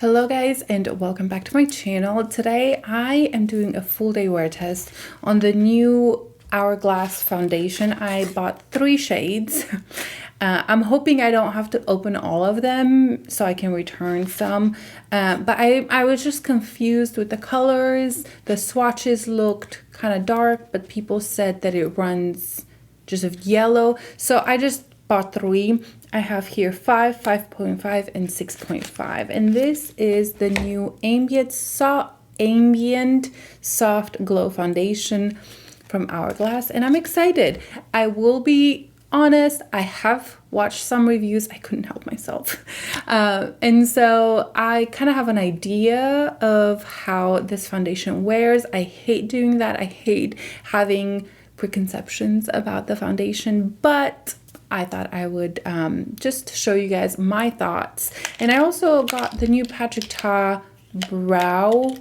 Hello guys, and welcome back to my channel. Today I am doing a full day wear test on the new Hourglass foundation. I bought 3 shades. I'm hoping I don't have to open all of them so I can return some. But I was just confused with the colors. The swatches looked kind of dark, but people said that it runs just of yellow. So I just bought 3. I have here 5, 5.5, and 6.5. And this is the new Ambient Soft Glow Foundation from Hourglass. And I'm excited. I will be honest, I have watched some reviews. I couldn't help myself. And so I kind of have an idea of how this foundation wears. I hate doing that. I hate having preconceptions about the foundation, but I thought I would just show you guys my thoughts. And I also got the new Patrick Ta brow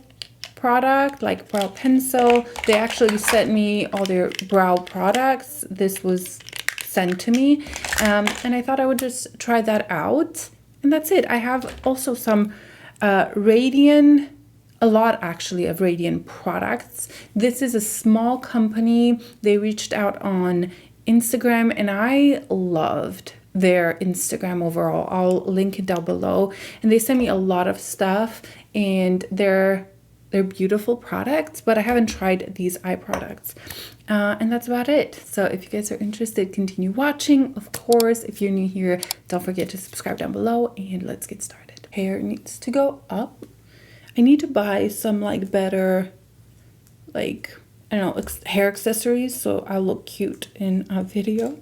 product, like brow pencil. They actually sent me all their brow products. This was sent to me. And I thought I would just try that out. And that's it. I have also some Radiene, a lot actually of Radiene products. This is a small company. They reached out on Instagram and I loved their Instagram overall. I'll link it down below. And they sent me a lot of stuff and they're beautiful products, but I haven't tried these eye products. And that's about it. So if you guys are interested, continue watching. Of course, if you're new here, don't forget to subscribe down below and let's get started. Hair needs to go up. I need to buy some like better, like, I don't know, hair accessories so I'll look cute in a video.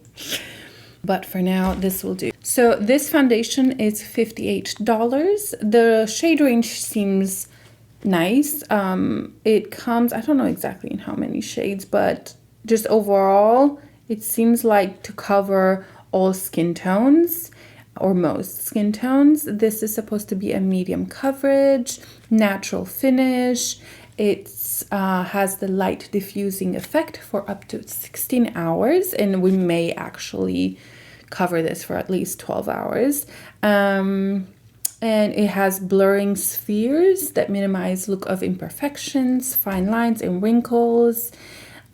But for now, this will do. So this foundation is $58. The shade range seems nice. It comes, I don't know exactly in how many shades, but just overall, it seems like to cover all skin tones or most skin tones. This is supposed to be a medium coverage, natural finish. It has the light diffusing effect for up to 16 hours, and we may actually cover this for at least 12 hours. And it has blurring spheres that minimize look of imperfections, fine lines, and wrinkles.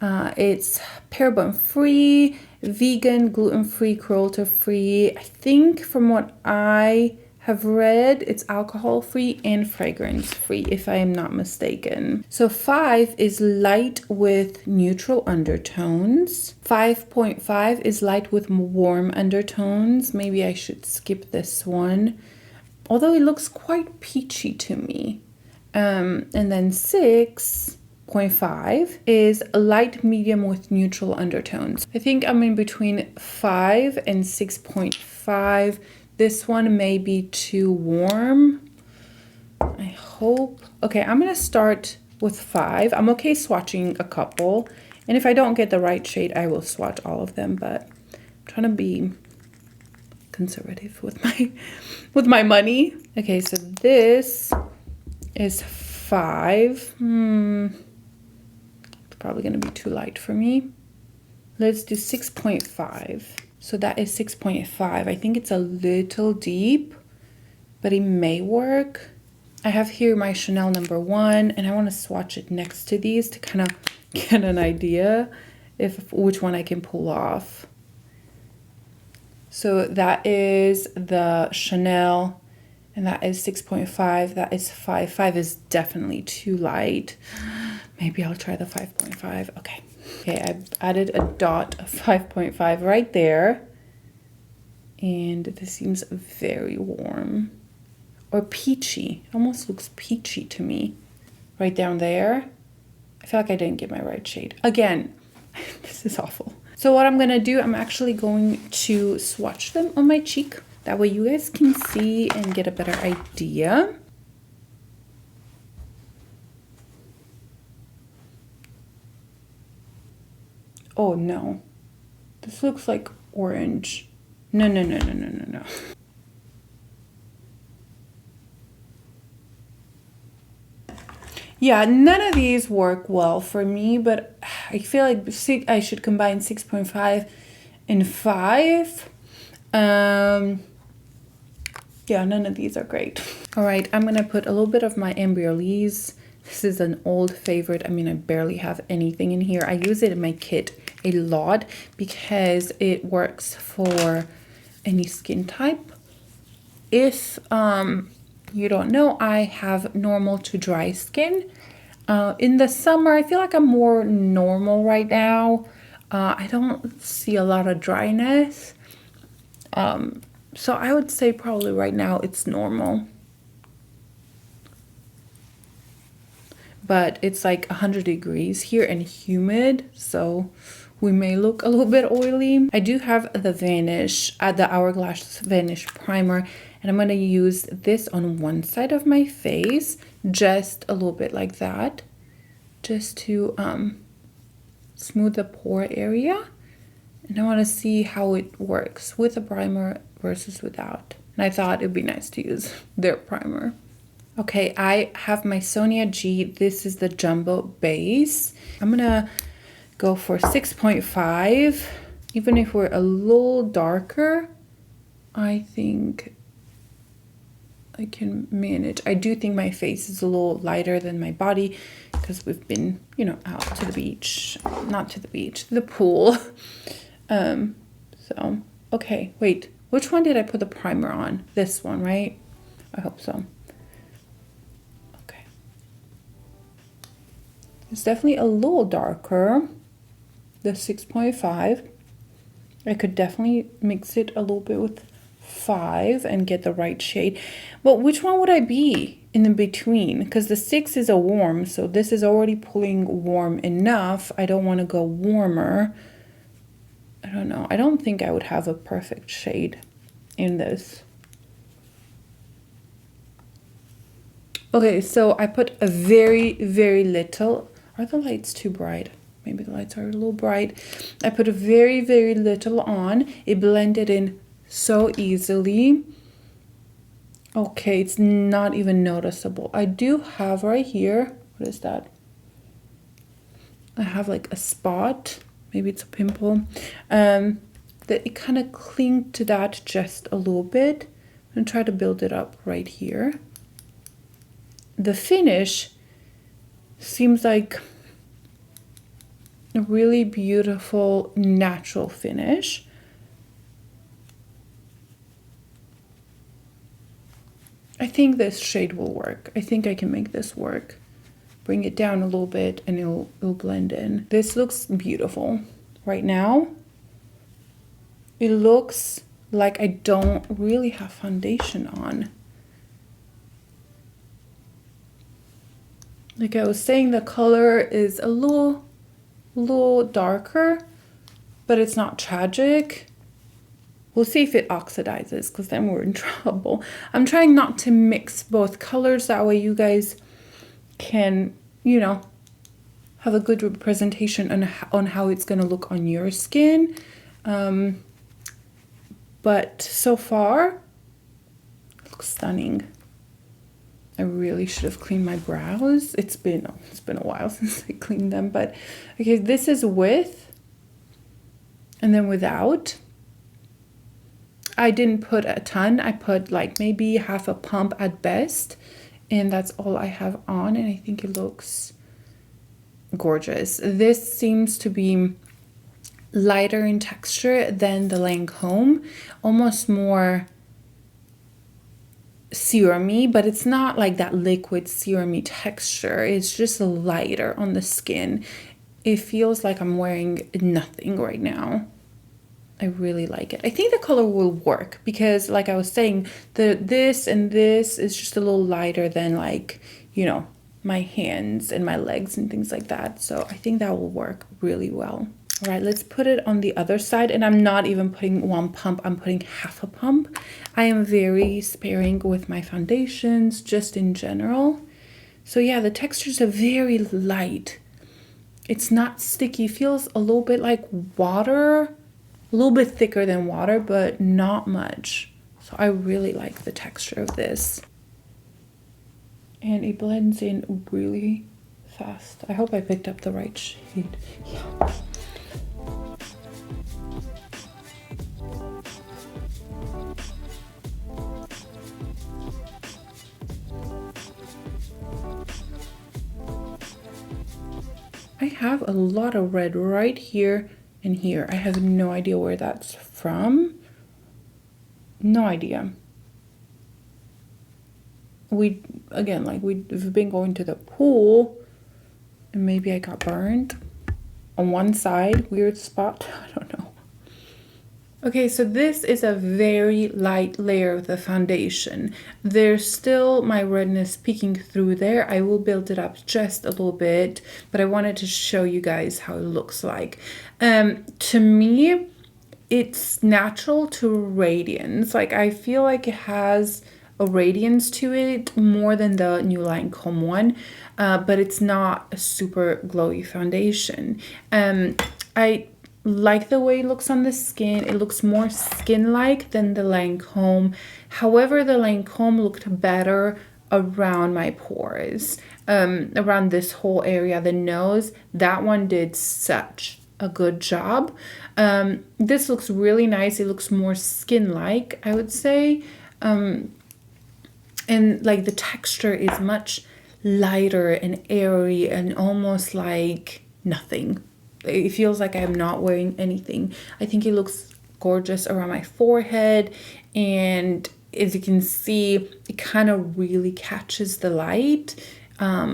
It's paraben free, vegan, gluten-free, cruelty-free. I think from what I have read, it's alcohol-free and fragrance-free, if I am not mistaken. So 5 is light with neutral undertones. 5.5 is light with warm undertones. Maybe I should skip this one, although it looks quite peachy to me. And then 6.5 is light medium with neutral undertones. I think I'm in between 5 and 6.5. This one may be too warm. I hope. Okay, I'm gonna start with 5. I'm okay swatching a couple. And if I don't get the right shade, I will swatch all of them, but I'm trying to be conservative with my money. Okay, so this is 5. It's probably gonna be too light for me. Let's do 6.5. So that is 6.5. I think it's a little deep, but it may work. I have here my Chanel number 1, and I want to swatch it next to these to kind of get an idea if which one I can pull off. So that is the Chanel, and that is 6.5. That is 5. 5 is definitely too light. Maybe I'll try the 5.5. Okay. Okay, I've added a dot of 5.5 right there. And this seems very warm. Or peachy. It almost looks peachy to me. Right down there. I feel like I didn't get my right shade. Again, this is awful. So what I'm going to do, I'm actually going to swatch them on my cheek. That way you guys can see and get a better idea. Oh no, this looks like orange. No. Yeah, none of these work well for me, but I feel like I should combine 6.5 and 5. Yeah, none of these are great. All right, I'm gonna put a little bit of my Ambient. This is an old favorite. I mean, I barely have anything in here. I use it in my kit a lot because it works for any skin type. If you don't know, I have normal to dry skin. In the summer, I feel like I'm more normal right now. I don't see a lot of dryness. So I would say probably right now it's normal. But it's like 100 degrees here and humid, so we may look a little bit oily. I do have the Vanish, the Hourglass Vanish primer, and I'm gonna use this on one side of my face, just a little bit like that, just to smooth the pore area. And I wanna see how it works with a primer versus without. And I thought it'd be nice to use their primer. Okay, I have my Sonia G. This is the Jumbo Base. I'm gonna go for 6.5. Even if we're a little darker, I think I can manage. I do think my face is a little lighter than my body because we've been, you know, out to the beach. Not to the beach, the pool. So, okay, wait. Which one did I put the primer on? This one, right? I hope so. It's definitely a little darker, the 6.5. I could definitely mix it a little bit with 5 and get the right shade. But which one would I be in the between? Because the 6 is a warm, so this is already pulling warm enough. I don't want to go warmer. I don't know. I don't think I would have a perfect shade in this. Okay, so I put a very, very little. Are the lights too bright? Maybe the lights are a little bright. I put a very, very little on. It blended in so easily. Okay, it's not even noticeable. I do have right here, what is that? I have like a spot. Maybe it's a pimple. That it kind of clinged to that just a little bit. I'm gonna try to build it up right here. The finish seems like a really beautiful natural finish. I think this shade will work. I think I can make this work. Bring it down a little bit and it'll blend in. This looks beautiful. Right now, it looks like I don't really have foundation on. Like I was saying, the color is a little darker, but it's not tragic. We'll see if it oxidizes, because then we're in trouble. I'm trying not to mix both colors, that way you guys can, you know, have a good representation on how it's gonna look on your skin. But so far, it looks stunning. I really should have cleaned my brows. It's been a while since I cleaned them, but okay, this is with and then without. I didn't put a ton. I put like maybe half a pump at best, and that's all I have on, and I think it looks gorgeous. This seems to be lighter in texture than the Lancome, almost more serumy, but it's not like that liquid serumy texture. It's just lighter on the skin. It feels like I'm wearing nothing right now. I really like it. I think the color will work because, like I was saying, this and this is just a little lighter than, like, you know, my hands and my legs and things like that. So I think that will work really well. All right, let's put it on the other side, and I'm not even putting one pump, I'm putting half a pump. I am very sparing with my foundations, just in general. So yeah, the textures are very light. It's not sticky, feels a little bit like water, a little bit thicker than water, but not much. So I really like the texture of this. And it blends in really fast. I hope I picked up the right shade. Yeah. I have a lot of red right here and here. I have no idea where that's from. No idea. Again, like we've been going to the pool and maybe I got burned on one side, weird spot. I don't know. Okay, so this is a very light layer of the foundation. There's still my redness peeking through there. I will build it up just a little bit, but I wanted to show you guys how it looks like. To me, it's natural to radiance. Like I feel like it has a radiance to it more than the new Lancome one, but it's not a super glowy foundation. I like the way it looks on the skin. It looks more skin-like than the Lancome. However, the Lancome looked better around my pores, around this whole area, the nose. That one did such a good job. This looks really nice. It looks more skin-like, I would say. And like the texture is much lighter and airy and almost like nothing. It feels like I'm not wearing anything. I think it looks gorgeous around my forehead, and as you can see, it kind of really catches the light. I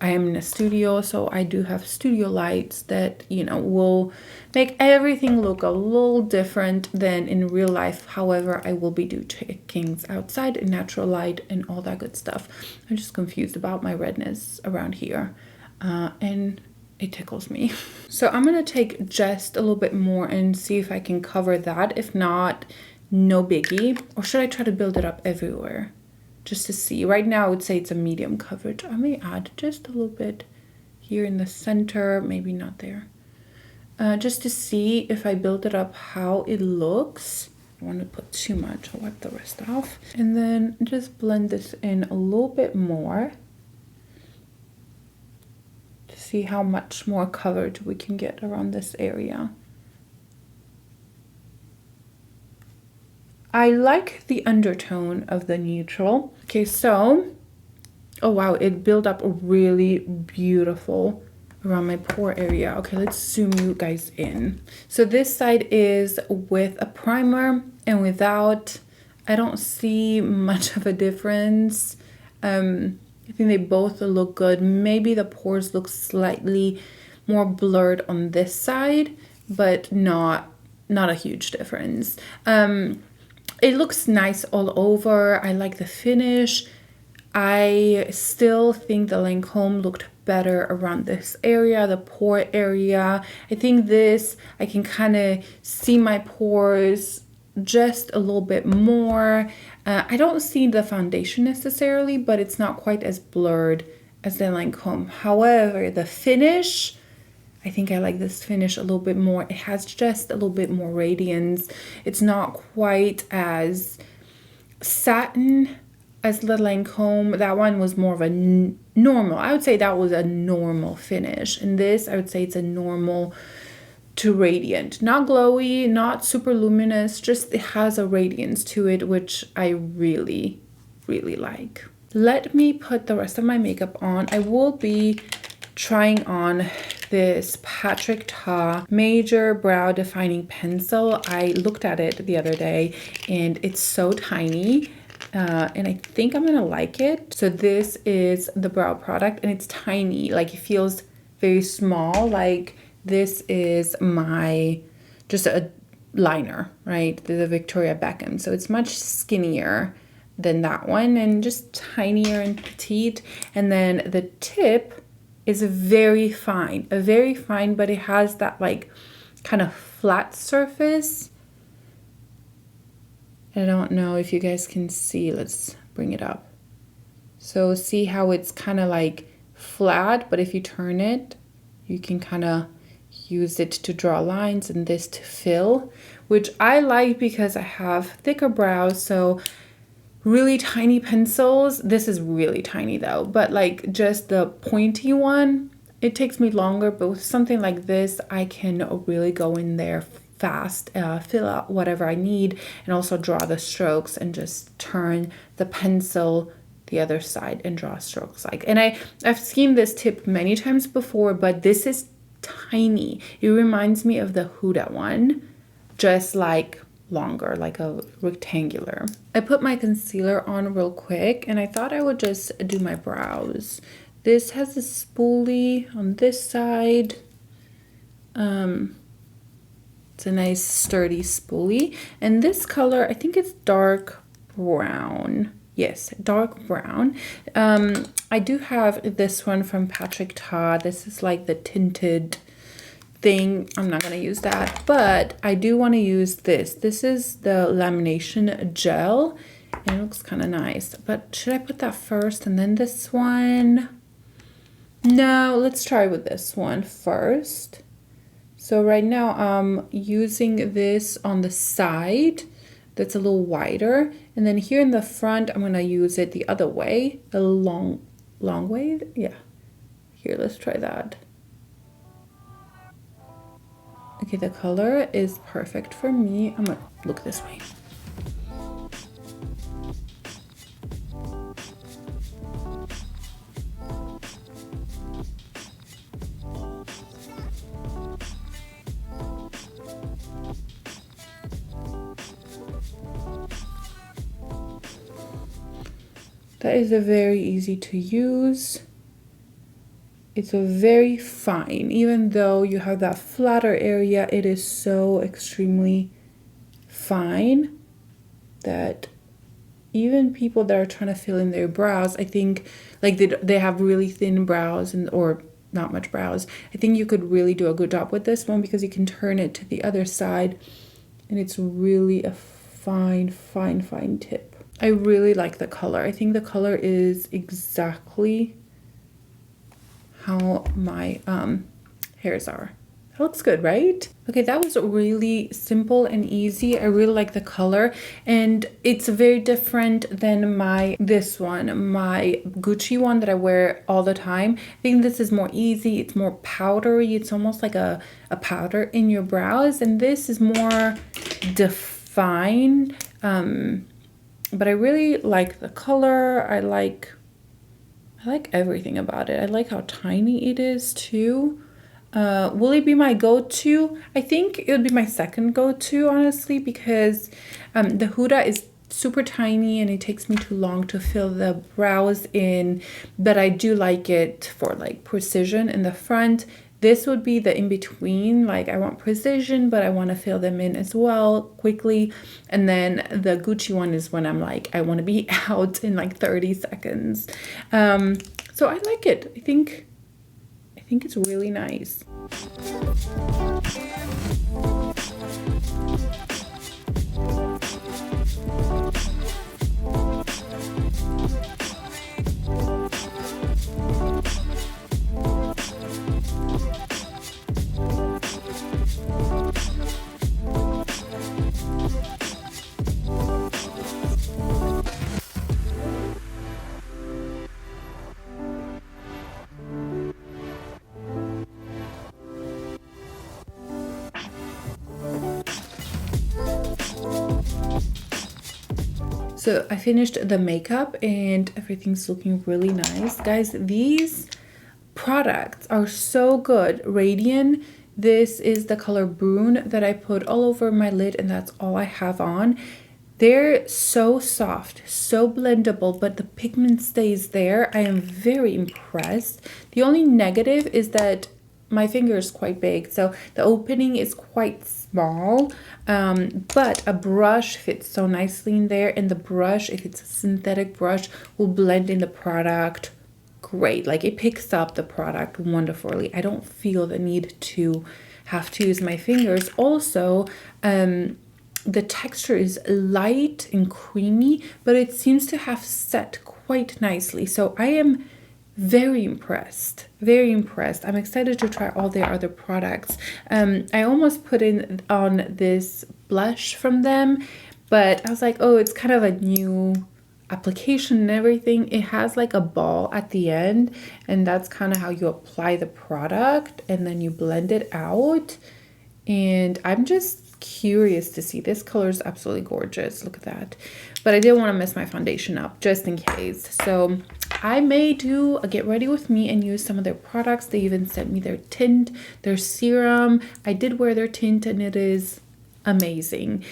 am in a studio, so I do have studio lights that, you know, will make everything look a little different than in real life. However, I will be doing takings outside in natural light and all that good stuff. I'm just confused about my redness around here, and it tickles me. So I'm gonna take just a little bit more and see if I can cover that. If not, no biggie. Or should I try to build it up everywhere? Just to see. Right now I would say it's a medium coverage. I may add just a little bit here in the center, maybe not there. Just to see if I build it up how it looks. I want to put too much. I'll wipe the rest off. And then just blend this in a little bit more. To see how much more coverage we can get around this area. I like the undertone of the neutral. Okay, so, oh wow, it built up really beautiful around my pore area. Okay, let's zoom you guys in. So this side is with a primer and without. I don't see much of a difference. I think they both look good. Maybe the pores look slightly more blurred on this side, but not a huge difference. It looks nice all over. I like the finish. I still think the Lancome looked better around this area, the pore area. I think this, I can kind of see my pores just a little bit more. I don't see the foundation necessarily, but it's not quite as blurred as the Lancome. However, the finish, I think I like this finish a little bit more. It has just a little bit more radiance. It's not quite as satin as the Lancome. That one was more of a normal. I would say that was a normal finish. And this, I would say it's a normal to radiant. Not glowy, not super luminous, just it has a radiance to it, which I really, really like. Let me put the rest of my makeup on. I will be trying on this Patrick Ta Major Brow Defining Pencil. I looked at it the other day and it's so tiny, and I think I'm gonna like it. So this is the brow product and it's tiny, like it feels very small. Like this is my, just a liner, right? The Victoria Beckham. So it's much skinnier than that one and just tinier and petite. And then the tip is very fine, but it has that like kind of flat surface. I don't know if you guys can see. Let's bring it up. So see how it's kind of like flat, but if you turn it, you can kind of use it to draw lines and this to fill, which I like because I have thicker brows. So really tiny pencils, this is really tiny though, but like just the pointy one, it takes me longer, but with something like this, I can really go in there fast, fill out whatever I need, and also draw the strokes and just turn the pencil the other side and draw strokes like. And I've seen this tip many times before, but this is tiny. It reminds me of the Huda one, just like longer, like a rectangular. I put my concealer on real quick and I thought I would just do my brows. This has a spoolie on this side. It's a nice sturdy spoolie, and this color, I think it's dark brown. Yes, dark brown. I do have this one from Patrick Ta. This is like the tinted thing. I'm not gonna use that, but I do want to use this. This is the lamination gel, and it looks kind of nice. But should I put that first and then this one? No, let's try with this one first. So right now I'm using this on the side that's a little wider, and then here in the front I'm gonna use it the other way, the long way. Yeah, here, let's try that. Okay, the color is perfect for me. I'm gonna look this way. That is a very easy to use. It's a very fine, even though you have that flatter area, it is so extremely fine that even people that are trying to fill in their brows, I think, like they have really thin brows or not much brows, I think you could really do a good job with this one because you can turn it to the other side and it's really a fine, fine, fine tip. I really like the color. I think the color is exactly how my hairs are. That looks good, right? Okay, that was really simple and easy. I really like the color, and it's very different than this one, my Gucci one that I wear all the time. I think this is more easy. It's more powdery. It's almost like a powder in your brows, and this is more defined. But I really like the color. I like everything about it. I like how tiny it is too. Will it be my go-to? I think it would be my second go-to, honestly, because the Huda is super tiny and it takes me too long to fill the brows in, but I do like it for like precision in the front. This would be the in-between, like I want precision, but I want to fill them in as well quickly. And then the Gucci one is when I'm like, I want to be out in like 30 seconds. So I like it. I think it's really nice. So I finished the makeup and everything's looking really nice. Guys, these products are so good. Radiene, this is the color Brun that I put all over my lid, and that's all I have on. They're so soft, so blendable, but the pigment stays there. I am very impressed. The only negative is that my finger is quite big, so the opening is quite small, but a brush fits so nicely in there, and the brush, if it's a synthetic brush, will blend in the product great. Like it picks up the product wonderfully. I don't feel the need to have to use my fingers. Also, the texture is light and creamy, but it seems to have set quite nicely. So I am very impressed, very impressed. I'm excited to try all their other products. I almost put on this blush from them, but I was like, oh, it's kind of a new application and everything. It has like a ball at the end, and that's kind of how you apply the product, and then you blend it out. And I'm just curious to see. This color is absolutely gorgeous. Look at that. But I didn't want to mess my foundation up just in case. So I may do a get ready with me and use some of their products. They even sent me their tint, their serum. I did wear their tint and it is amazing.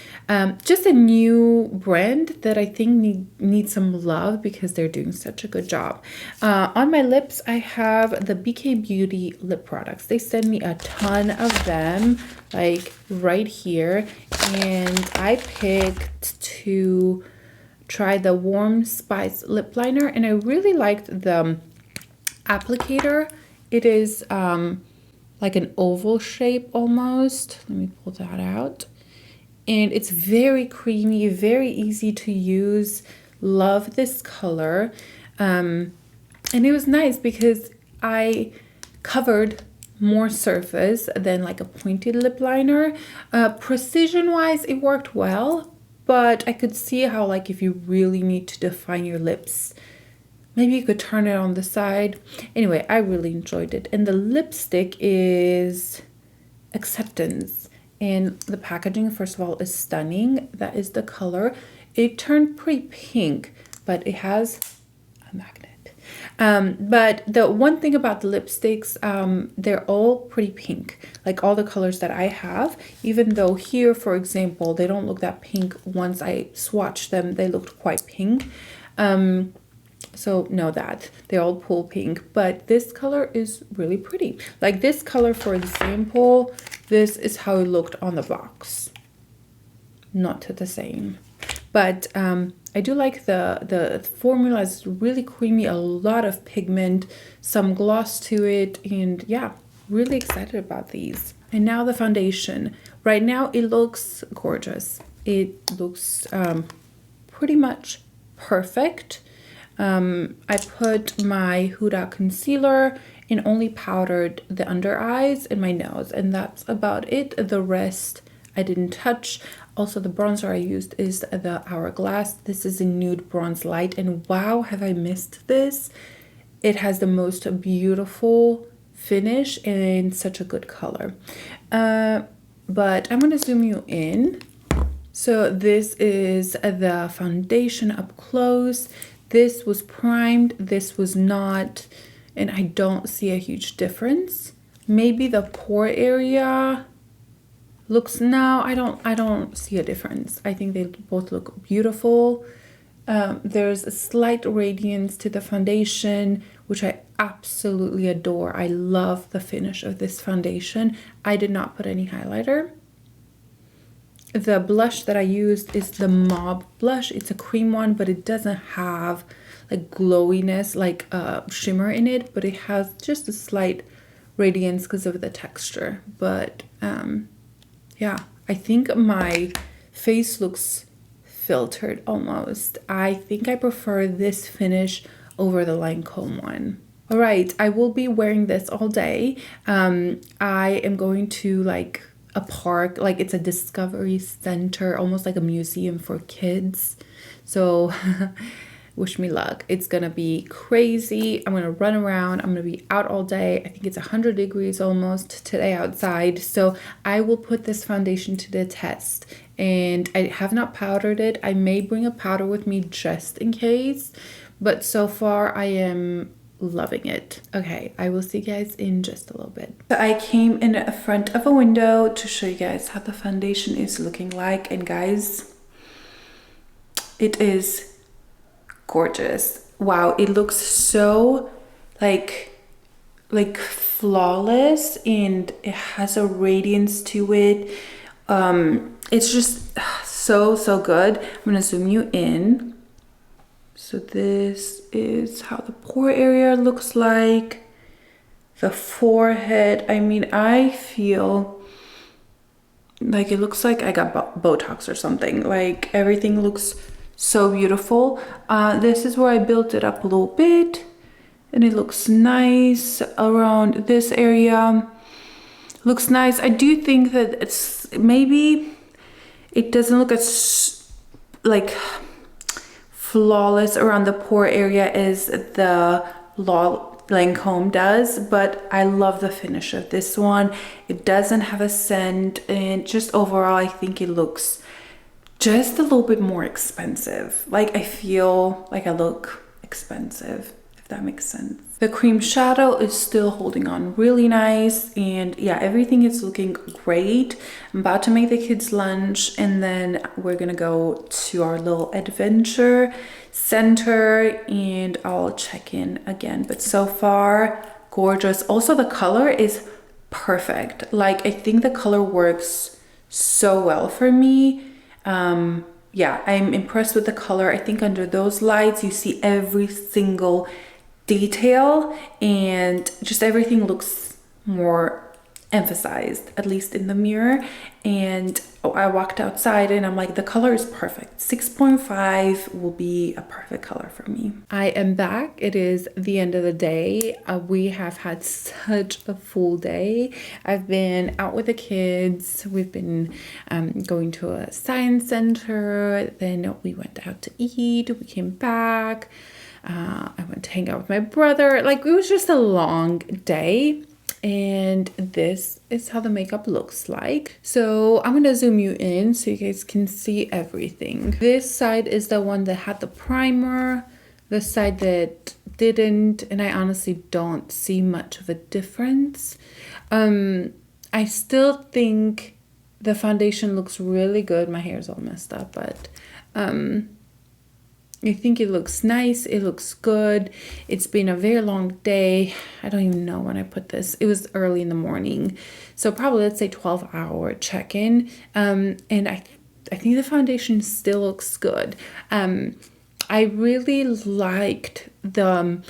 Just a new brand that I think needs some love because they're doing such a good job. On my lips, I have the BK Beauty lip products. They send me a ton of them, like right here. And I picked to try the Warm Spice lip liner, and I really liked the applicator. It is like an oval shape almost. Let me pull that out. And it's very creamy, very easy to use. Love this color. And it was nice because I covered more surface than like a pointed lip liner. Precision wise, it worked well, but I could see how, like, if you really need to define your lips, maybe you could turn it on the side. Anyway, I really enjoyed it. And the lipstick is Acceptance. And the packaging, first of all, is stunning. That is the color. It turned pretty pink, but it has a magnet. But the one thing about the lipsticks, they're all pretty pink, like all the colors that I have, even though here, for example, they don't look that pink. Once I swatched them, they looked quite pink. So know that they all pull pink, but this color is really pretty. Like this color, for example, this is how it looked on the box. Not the same, but I do like the formula is really creamy, a lot of pigment, some gloss to it, and yeah, really excited about these. And now the foundation. Right now it looks gorgeous. It looks pretty much perfect. I put my Huda concealer and only powdered the under eyes and my nose, and that's about it. The rest I didn't touch. Also, the bronzer I used is the Hourglass. This is a Nude Bronze Light, and wow, have I missed this. It has the most beautiful finish and such a good color. But I'm gonna zoom you in. So this is the foundation up close. This was primed, this was not, and I don't see a huge difference. Maybe the pore area looks, no, I don't see a difference. I think they both look beautiful. There's a slight radiance to the foundation, which I absolutely adore. I love the finish of this foundation. I did not put any highlighter. The blush that I used is the Mauve blush. It's a cream one, but it doesn't have like glowiness, like shimmer in it, but it has just a slight radiance because of the texture. But yeah, I think my face looks filtered almost. I think I prefer this finish over the Lancome one. All right, I will be wearing this all day. I am going to like a park, like it's a discovery center, almost like a museum for kids. So wish me luck. It's gonna be crazy. I'm gonna run around. I'm gonna be out all day. I think it's 100 degrees almost today outside. So I will put this foundation to the test, and I have not powdered it. I may bring a powder with me just in case, but so far I am loving it. Okay, I will see you guys in just a little bit. So I came in front of a window to show you guys how the foundation is looking like, and guys, it is gorgeous. Wow, it looks so like flawless, and it has a radiance to it. It's just so good. I'm gonna zoom you in. So this is how the pore area looks like. The forehead, I mean, I feel like it looks like I got Botox or something. Like everything looks so beautiful. This is where I built it up a little bit, and it looks nice around this area. Looks nice. I do think that it's maybe it doesn't look as like flawless around the pore area as the Lancome does, but I love the finish of this one. It doesn't have a scent, and just overall I think it looks just a little bit more expensive. Like I feel like I look expensive, if that makes sense. The cream shadow is still holding on really nice, and yeah, everything is looking great. I'm about to make the kids lunch, and then we're gonna go to our little adventure center and I'll check in again. But so far, gorgeous. Also, the color is perfect. Like I think the color works so well for me. Yeah, I'm impressed with the color. I think under those lights you see every single detail, and just everything looks more emphasized, at least in the mirror. And I walked outside and I'm like, the color is perfect. 6.5 will be a perfect color for me. I am back. It is the end of the day. We have had such a full day. I've been out with the kids. We've been going to a science center. Then we went out to eat. We came back. I went to hang out with my brother. Like, it was just a long day. And this is how the makeup looks like. So I'm gonna zoom you in so you guys can see everything. This side is the one that had the primer, the side that didn't, and I honestly don't see much of a difference. I still think the foundation looks really good. My hair is all messed up, but I think it looks nice. It looks good. It's been a very long day. I don't even know when I put this. It was early in the morning. So probably, let's say 12-hour check-in. And I think the foundation still looks good. I really liked the...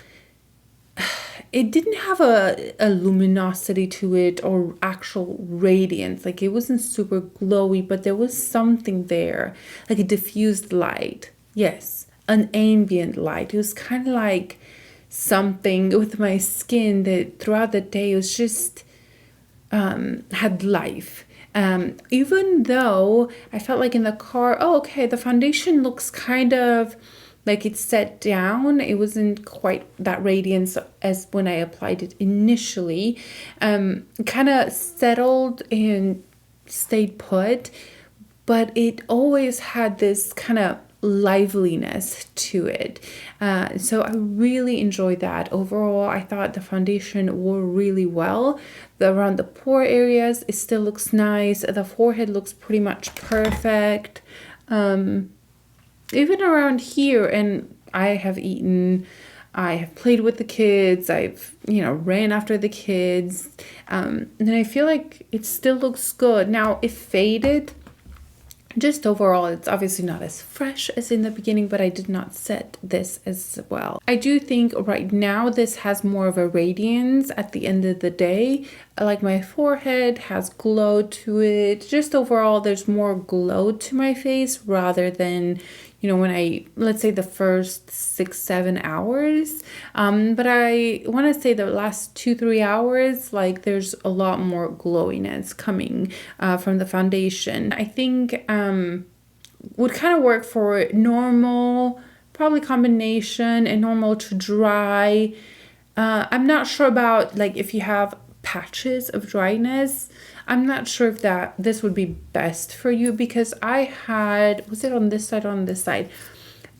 It didn't have a luminosity to it or actual radiance. Like, it wasn't super glowy, but there was something there. Like a diffused light. Yes. An ambient light. It was kind of like something with my skin that throughout the day it was just had life. Even though I felt like in the car, oh, okay, the foundation looks kind of like it's set down. It wasn't quite that radiance as when I applied it initially. Kind of settled and stayed put, but it always had this kind of liveliness to it. So I really enjoyed that. Overall, I thought the foundation wore really well. Around the pore areas, it still looks nice. The forehead looks pretty much perfect. Even around here, and I have eaten, I have played with the kids, I've, ran after the kids. And I feel like it still looks good. Now, it faded. Just overall, it's obviously not as fresh as in the beginning, but I did not set this as well. I do think right now this has more of a radiance at the end of the day. Like my forehead has glow to it. Just overall, there's more glow to my face rather than, when let's say the first 6-7 hours. But I want to say the last 2-3 hours, like there's a lot more glowiness coming from the foundation. I think would kind of work for normal, probably combination and normal to dry. I'm not sure about like if you have patches of dryness. I'm not sure if this would be best for you, because I had, was it on this side or on this side?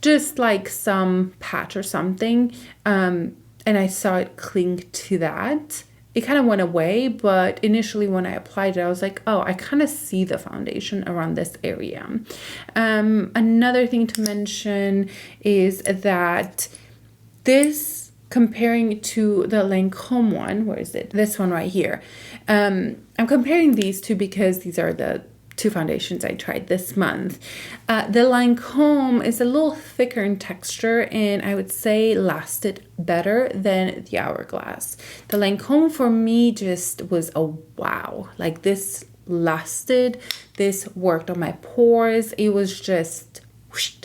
Just like some patch or something. And I saw it cling to that. It kind of went away, but initially when I applied it, I was like, oh, I kind of see the foundation around this area. Another thing to mention is that this, comparing to the Lancome one, where is it? This one right here. I'm comparing these two because these are the two foundations I tried this month. The Lancome is a little thicker in texture and I would say lasted better than the Hourglass. The Lancome for me just was a wow. Like this lasted, this worked on my pores. It was just whoosh,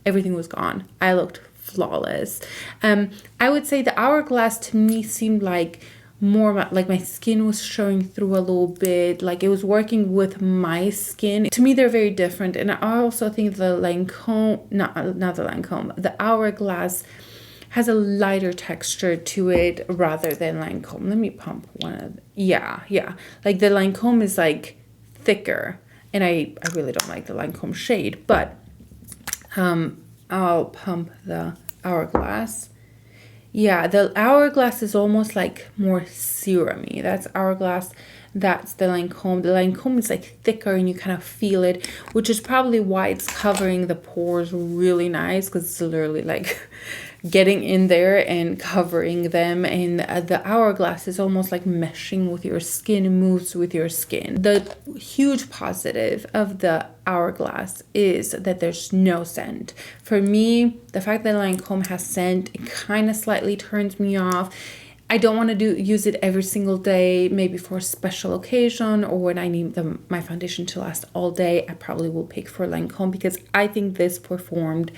everything was gone. I looked flawless. I would say the Hourglass to me seemed like more like my skin was showing through a little bit, like it was working with my skin. To me, they're very different. And I also think the Lancome, not the Lancome, the Hourglass has a lighter texture to it rather than Lancome. Let me pump one of, yeah. Like the Lancome is like thicker, and I really don't like the Lancome shade, but I'll pump the Hourglass. Yeah, the Hourglass is almost like more serum-y. That's Hourglass. That's the Lancome. The Lancome is like thicker and you kind of feel it, which is probably why it's covering the pores really nice, because it's literally like getting in there and covering them. And the Hourglass is almost like meshing with your skin, moves with your skin. The huge positive of the Hourglass is that there's no scent. For me, the fact that Lancome has scent, it kind of slightly turns me off. I don't want to use it every single day, maybe for a special occasion or when I need my foundation to last all day. I probably will pick for Lancome because I think this performed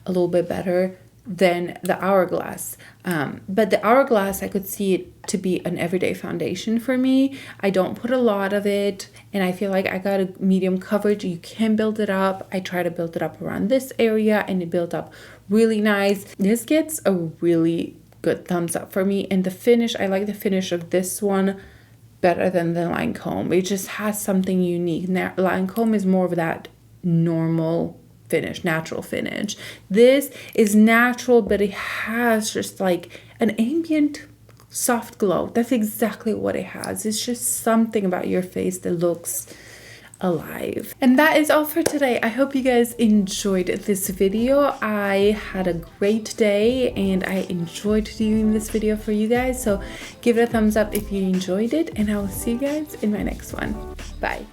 a little bit better than the Hourglass. But the Hourglass, I could see it to be an everyday foundation for me. I don't put a lot of it, and I feel like I got a medium coverage. You can build it up. I try to build it up around this area, and it built up really nice. This gets a really good thumbs up for me. And the finish, I like the finish of this one better than the Lancome. It just has something unique. Now, Lancome is more of that normal finish, natural finish. This is natural, but it has just like an ambient soft glow. That's exactly what it has. It's just something about your face that looks alive. And that is all for today. I hope you guys enjoyed this video. I had a great day and I enjoyed doing this video for you guys. So give it a thumbs up if you enjoyed it, and I will see you guys in my next one. Bye.